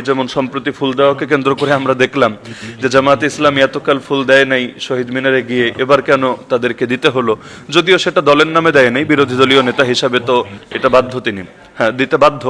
যেমন সম্প্রতি ফুল দেওয়াকে কেন্দ্র করে আমরা দেখলাম যে জামায়াতে ইসলামী এতকাল ফুল দেয় নাই শহীদ মিনারে গিয়ে, এবার কেন তাদেরকে দিতে হলো? যদিও সেটা দলের নামে দেয় নাই, বিরোধী দলীয় নেতা হিসাবে তো এটা বাধ্য তিনি, হ্যাঁ দিতে বাধ্য।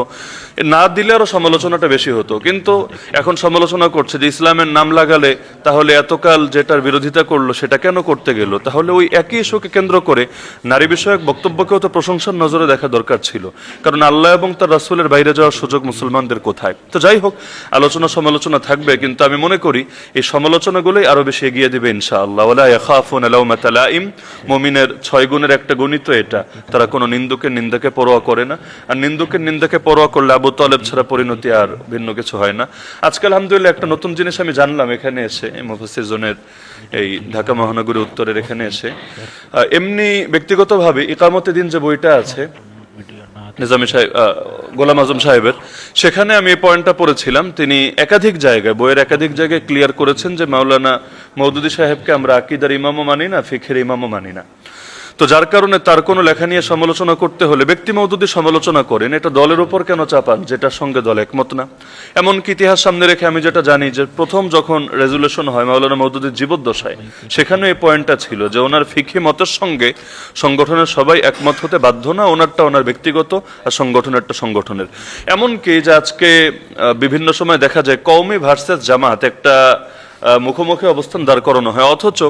না দিলে আরো সমালোচনাটা বেশি হতো, কিন্তু এখন সমালোচনা করছে যে ইসলামের নাম লাগালে তাহলে এতকাল যেটার বিরোধিতা করলো সেটা কেন করতে গেল। তাহলে ওই একই ইস্যুকে কেন্দ্র করে নারী বিষয়ক বক্তব্যকেও তো প্রশংসার নজরে দেখা দরকার ছিল, কারণ আল্লাহ এবং তার রাসূলের বাইরে যাওয়ার সুযোগ মুসলমানদের কোথায়? তো যাই হোক, আলোচনা সমালোচনা থাকবে, কিন্তু আমি মনে করি এই সমালোচনাগুলোই আরো বেশি এগিয়ে দিবে ইনশাআল্লাহ। ওয়ালা ইয়াখাফুনা লাওমাতা লাইম, মুমিনের 6 গুণের একটা গুণই তো এটা, তারা কোনো নিন্দুকের নিন্দাকে পরোয়া করে না, আর নিন্দুকের নিন্দাকে পরোয়া করলে আবু তালেব ছাড়া পরিণতি আর ভিন্ন কিছু হয় না। আজকে আলহামদুলিল্লাহ একটা নতুন জিনিস আমি জানলাম এখানে এসে, মুফাসসির জোনের এই ঢাকা মহানগরী উত্তরের এখানে এসে। এমনি ব্যক্তিগতভাবে ইকামতে দিন যে বইটা আছে নিজামী সাহেব, গোলাম আজম সাহেবের, সেখানে আমি এই পয়েন্টটা পড়েছিলাম। তিনি একাধিক জায়গায়, বইয়ের একাধিক জায়গায় ক্লিয়ার করেছেন যে মাওলানা মওদুদী সাহেবকে আমরা আকীদার ইমামও মানি না, ফিকহের ইমামও মানি না। তো যার কারণে তার কোনো লেখা নিয়ে সমালোচনা করতে হলে ব্যক্তি মওদুদী সমালোচনা করেন, এটা দলের উপর কেন চাপান যেটার সঙ্গে দল একমত না? এমনকি ইতিহাস সামনে রেখে আমি যেটা জানি যে প্রথম যখন রেজুলেশন হয় মাওলানা মওদুদীর জীবদ্দশায়, সেখানে এই পয়েন্টটা ছিল যে ওনার ফিকহি মতের সঙ্গে সংগঠনের সবাই একমত হতে বাধ্য না, ওনারটা ওনার ব্যক্তিগত আর সংগঠনেরটা সংগঠনের। এমনকি যে আজকে বিভিন্ন সময় দেখা যায় কওমি ভার্সেস জামাত একটা মুখোমুখি অবস্থান দাঁড় করানো হয়, অথচ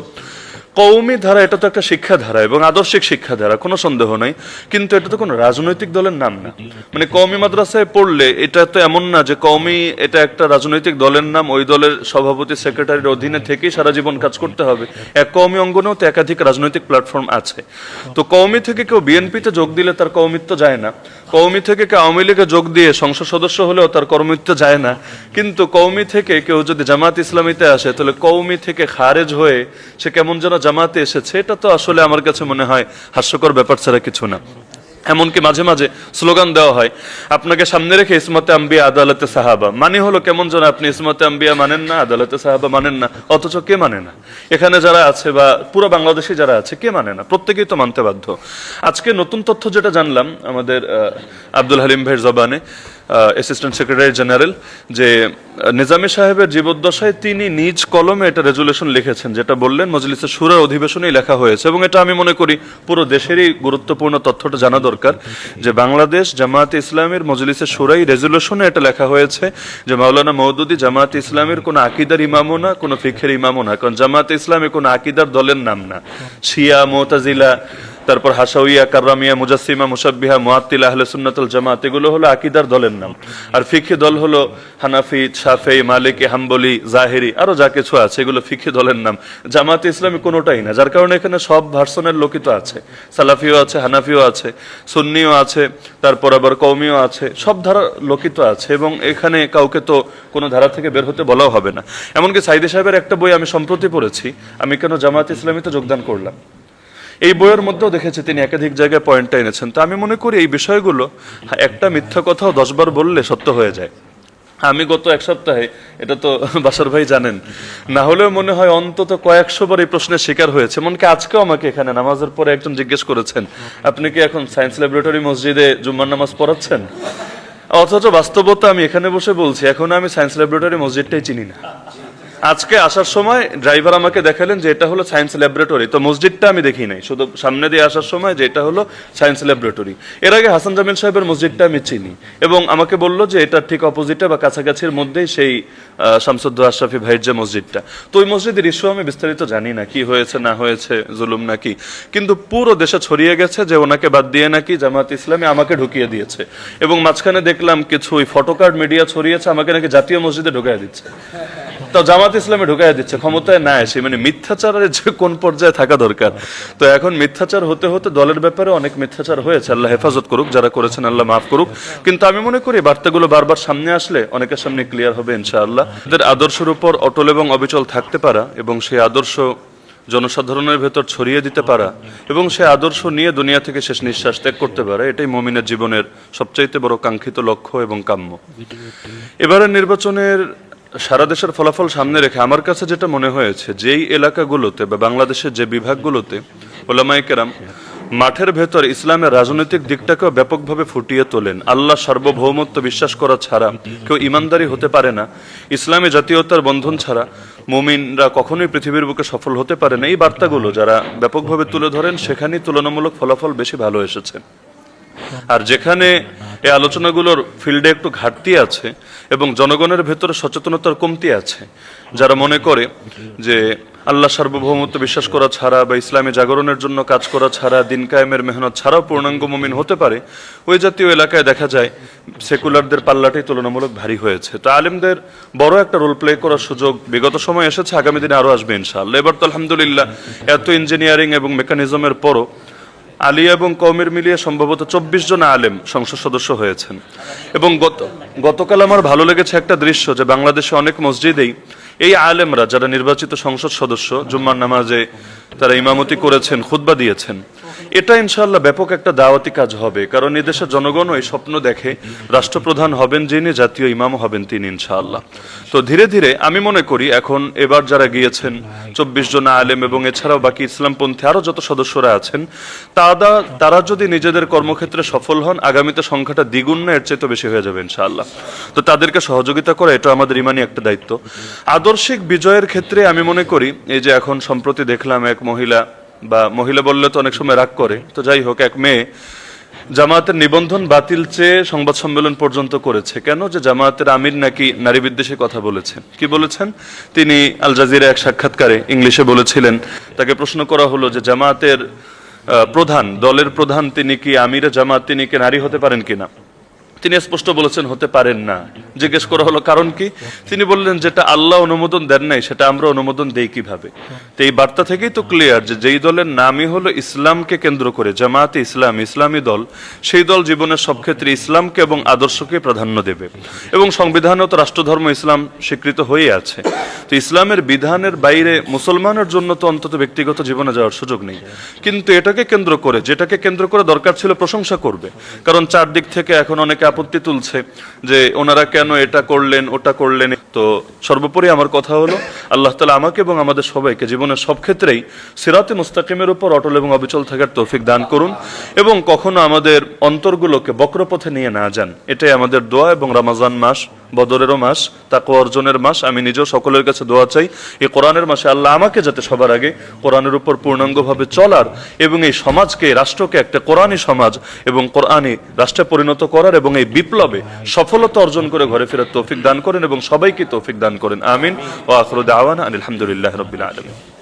কওমি ধারা এটা তো একটা শিক্ষাধারা এবং আদর্শিক শিক্ষাধারা, কোনো সন্দেহ নাই, কিন্তু এটা তো কোনো রাজনৈতিক দলের নাম না। মানে কওমি মাদ্রাসায় পড়লে এটা তো এমন না যে কওমি এটা একটা রাজনৈতিক দলের নাম, ওই দলের সভাপতি সেক্রেটারির অধীনে থেকেই সারা জীবন কাজ করতে হবে। এক কওমি অঙ্গনেও তো একাধিক রাজনৈতিক প্ল্যাটফর্ম আছে। তো কওমি থেকে কেউ বিএনপিতে যোগ দিলে তার কওমিত্ব যায় না, কওমি থেকে কেউ আওয়ামী লীগে যোগ দিয়ে সংসদ সদস্য হলেও তার কর্মত্ব যায় না। কিন্তু কওমি থেকে কেউ যদি জামাত ইসলামীতে আসে, তাহলে কওমি থেকে খারেজ হয়ে সে কেমন যেন জামাতে এসেছে। এটা তো আসলে আমার কাছে মনে হয় হাস্যকর ব্যাপার ছাড়া কিছু না। এমনকি মাঝে মাঝে স্লোগান দেওয়া হয় আপনাকে সামনে রেখে ইসমতে আম্বিয়া আদালতে সাহাবা, মানে হলো কেমন যেন আপনি ইসমতে আম্বিয়া মানেন না, আদালতে সাহাবা মানেন না, অথচ কে মানে না? এখানে যারা আছে বা পুরো বাংলাদেশে যারা আছে কে মানে না? প্রত্যেকেই তো মানতে বাধ্য। আজকে নতুন তথ্য যেটা জানলাম আমাদের আব্দুল হালিম ভাইয়ের জবানে, অ্যাসিস্ট্যান্ট সেক্রেটারি জেনারেল, যে নিজামী সাহেবের জীবদ্দশায় তিনি নিজ কলমে এটা রেজুলেশন লিখেছেন, যেটা বললেন মজলিসে শুরার অধিবেশনেই লেখা হয়েছে। এবং এটা আমি মনে করি পুরো দেশেরই গুরুত্বপূর্ণ তথ্যটা জানা দরকার যে বাংলাদেশ জামায়াতে ইসলামীর মজলিসে শুরাই রেজুলেশনে এটা লেখা হয়েছে যে মাওলানা মওদুদী জামায়াতে ইসলামীর কোনো আকীদার ইমামও না, কোনো ফিকহের ইমামও না, কারণ জামায়াতে ইসলামী কোনো আকীদার দলের নাম না। শিয়া, মুতাজিলা, তারপর হাসাউইয়া, কাররামিয়া, মুজাসসিমা, মুশাব্বিহা, মুআত্তিলা, আহলে সুন্নাত ওয়াল জামাত, এগুলো হলো আকীদার দলের নাম। আর ফিকহি দল হলো হানাফি, শাফেঈ, মালিকি, হাম্বলি, জাহেরি, আরো যা কিছু আছে এগুলো ফিকহি দলের নাম। জামাতে ইসলামী কোনোটাই না, যার কারণে এখানে সব ভার্সনের লোকই তো আছে, সালাফিও আছে, হানাফিও আছে, সুন্নিও আছে, তারপর আবার কওমিও আছে, সব ধারার লোকই তো আছে। এবং এখানে কাউকে তো কোনো ধারা থেকে বের হতে বলাও হবে না। এমনকি সাইদি সাহেবের একটা বই আমি সম্প্রতি পড়েছি, আমি কেন জামাতে ইসলামীতে যোগদান করলাম, এই বইয়ের মধ্যেও দেখেছি তিনি একাধিক জায়গায় পয়েন্টটা এনেছেন। তো আমি মনে করি এই বিষয়গুলো একটা মিথ্যা কথাও 10 বার বললে সত্য হয়ে যায়। আমি গত এক সপ্তাহে, এটা তো বাসার ভাই জানেন, না হলেও মনে হয় অন্তত কয়েকশো বার এই প্রশ্নের শিকার হয়েছে। এমনকি আজকেও আমাকে এখানে নামাজের পরে একজন জিজ্ঞেস করেছেন আপনি কি এখন সায়েন্স ল্যাবরেটরি মসজিদে জুম্মার নামাজ পড়াচ্ছেন? অথচ বাস্তবতা আমি এখানে বসে বলছি এখন আমি সায়েন্স ল্যাবরেটরি মসজিদটাই চিনি না। আজকে আসার সময় ড্রাইভার আমাকে দেখালেন যে এটা হলো সায়েন্স ল্যাবরেটরি, তো মসজিদটা আমি দেখি নাই, শুধু সামনে দিয়ে আসার সময় যে এটা হলো সায়েন্স ল্যাবরেটরি। এর আগে হাসান জামিল সাহেবের মসজিদটা আমি চিনি এবং আমাকে বললো যে এটা ঠিক অপোজিটে বা কাছাকাছির মধ্যেই সেই শামসুদ্দোহা আশরাফি ভাইয়ের যে মসজিদটা। তো ওই মসজিদের ইস্যু আমি বিস্তারিত জানি না, কি হয়েছে না হয়েছে, জুলুম নাকি, কিন্তু পুরো দেশে ছড়িয়ে গেছে যে ওনাকে বাদ দিয়ে নাকি জামাত ইসলামী আমাকে ঢুকিয়ে দিয়েছে। এবং মাঝখানে দেখলাম কিছু ওই ফটোকার্ড মিডিয়া ছড়িয়েছে আমাকে নাকি জাতীয় মসজিদে ঢুকিয়ে দিচ্ছে, তো জামাত ইসলামে ঢুকাই দিচ্ছে, ক্ষমতায় না এসে। মানে মিথ্যাচারের যে কোন পর্যায়ে থাকা দরকার। তো এখন মিথ্যাচার হতে হতে দলের ব্যাপারে অনেক মিথ্যাচার হয়েছে, আল্লাহ হেফাজত করুক, যারা করেছেন আল্লাহ মাফ করুক। কিন্তু আমি মনে করি বার্তাগুলো বারবার সামনে আসলে অনেকের সামনে ক্লিয়ার হবে ইনশাআল্লাহ। এদের আদর্শের উপর অটল এবং অবিচল থাকতে পারা এবং সেই আদর্শ জনসাধারণের ভেতর ছড়িয়ে দিতে পারা এবং সেই আদর্শ নিয়ে দুনিয়া থেকে শেষ নিঃশ্বাস ত্যাগ করতে পারা, এটাই মুমিনের জীবনের সবচাইতে বড় কাঙ্ক্ষিত লক্ষ্য এবং কাম্য। এবারের নির্বাচনের সারা দেশের ফলাফল সামনে রেখে আমার কাছে যেটা মনে হয়েছে, যেই এলাকাগুলোতে বা বাংলাদেশের যে বিভাগগুলোতে ওলামায়ে কেরাম মাঠের ভেতর ইসলামের রাজনৈতিক দিকটাকেও ব্যাপকভাবে ফুটিয়ে তোলেন। আল্লাহ সার্বভৌমত্ব বিশ্বাস করা ছাড়া কেউ ইমানদারি হতে পারে না, ইসলামী জাতীয়তার বন্ধন ছাড়া মুমিনরা কখনোই পৃথিবীর বুকে সফল হতে পারে না। এই বার্তাগুলো যারা ব্যাপকভাবে তুলে ধরেন সেখানেই তুলনামূলক ফলাফল বেশি ভালো এসেছে। আর যেখানে এই আলোচনাগুলোর ফিল্ডে একটু ঘাটতি আছে এবং জনগণের ভেতরে সচেতনতার কমতি আছে, যারা মনে করে যে আল্লাহ সার্বভৌমত্ব বিশ্বাস করা ছাড়া বা ইসলামী জাগরণের জন্য কাজ করা ছাড়া, দিন কায়েমের মেহনত ছাড়াও পূর্ণাঙ্গ মুমিন হতে পারে, ওই জাতীয় এলাকায় দেখা যায় সেকুলারদের পাল্লাটাই তুলনামূলক ভারী হয়েছে। তো আলেমদের বড় একটা রোল প্লে করার সুযোগ বিগত সময় এসেছে, আগামী দিনে আরো আসবে ইনশাআল্লাহ। এবার তো আলহামদুলিল্লাহ এত ইঞ্জিনিয়ারিং এবং মেকানিজমের পরও আলিয়া এবং কওমের মিলিয়ে সম্ভবত 24 জন আলেম সংসদ সদস্য হয়েছেন। এবং গতকাল আমার ভালো লেগেছে একটা দৃশ্য, যে বাংলাদেশে অনেক মসজিদেই এই আলেমরা যারা নির্বাচিত সংসদ সদস্য জুম্মার নামাজে তারা ইমামতি করেছেন, খুতবা দিয়েছেন। এটা ইনশাআল্লাহ ব্যাপক একটা দাওয়াতি কাজ হবে, কারণ এদেশের জনগণও এই স্বপ্ন দেখে রাষ্ট্রপ্রধান হবেন যিনি, জাতীয় ইমাম হবেন তিনি ইনশাআল্লাহ। তো ধীরে ধীরে আমি মনে করি এখন এবার যারা গিয়েছেন 24 জন আলেম এবং এছাড়াও বাকি ইসলামপন্থী আরো যত সদস্যরা আছেন, তারা যদি নিজেদের কর্মক্ষেত্রে সফল হন, আগামীতে সংখ্যাটা দ্বিগুণ না এর চেয়ে বেশি হয়ে যাবে ইনশাআল্লাহ। তো তাদেরকে সহযোগিতা করা এটা আমাদের ইমানি একটা দায়িত্ব। আদর্শিক বিজয়ের ক্ষেত্রে আমি মনে করি এই যে এখন সম্প্রতি দেখলাম এক মহিলা বললে তো অনেক সময় রাগ করে, তো যাই হোক, এক মেয়ে জামায়াতের নিবন্ধন বাতিল চেয়ে সংবাদ সম্মেলন পর্যন্ত করেছে। কেন? যে জামায়াতের আমির নাকি নারী বিদ্বেষী কথা বলেছেন। কি বলেছেন? তিনি আল জাজিরা এক সাক্ষাৎকারে ইংলিশে বলেছিলেন, তাকে প্রশ্ন করা হলো যে জামায়াতের প্রধান, দলের প্রধান তিনি কি আমিরে জামায়াত, তিনি কি নারী হতে পারেন কিনা? তিনি স্পষ্ট বলেছেন হতে পারেন না। জিজ্ঞেস করা হলো কারণ কি? তিনি বললেন যেটা আল্লাহ অনুমোদন দেন নাই সেটা আমরা অনুমোদন দেই কিভাবে? তো এই বার্তা থেকেই তো ক্লিয়ার যে যেই দলের নামই হলো ইসলামকে কেন্দ্র করে, জামায়াতে ইসলাম, ইসলামী দল, সেই দল জীবনের সব ক্ষেত্রে ইসলামকে এবং আদর্শকে প্রাধান্য দেবে। এবং সংবিধানেও তো রাষ্ট্রধর্ম ইসলাম স্বীকৃত হয়ে আছে। তো ইসলামের বিধানের বাইরে মুসলমানের জন্য তো অন্তত ব্যক্তিগত জীবনে যাওয়ার সুযোগ নেই। কিন্তু এটাকে কেন্দ্র করে, যেটাকে কেন্দ্র করে দরকার ছিল প্রশংসা করবে, কারণ চারদিক থেকে এখন অনেকে আপত্তি তুলছে যে ওনারা কেন এটা করলেন ওটা করলেন। তো সর্বোপরি আমার কথা হলো আল্লাহ তাআলা আমাকে এবং আমাদের সবাইকে জীবনের সব ক্ষেত্রেই সিরাতে মুস্তাকিমের উপর অটল এবং অবিচল থাকার তৌফিক দান করুন এবং কখনো আমাদের অন্তরগুলোকে বক্রপথে নিয়ে না যান। এটাই আমাদের দোয়া। এবং রমজান মাস বদরেরও মাস, তাকওয়া অর্জনের মাস। আমি নিজেও সকলের কাছে দোয়া চাই এই কোরআনের মাসে আল্লাহ আমাকে যাতে সবার আগে কোরআনের উপর পূর্ণাঙ্গভাবে চলার এবং এই সমাজকে, রাষ্ট্রকে একটা কোরআনী সমাজ এবং কোরআনী রাষ্ট্রে পরিণত করার এবং এই বিপ্লবে সফলতা অর্জন করে ঘরে ফেরার তৌফিক দান করেন এবং সবাইকে তৌফিক দান করেন। আমিন। ওয়া আখিরু দাওয়ানা আলহামদুলিল্লাহি রাব্বিল আলামিন।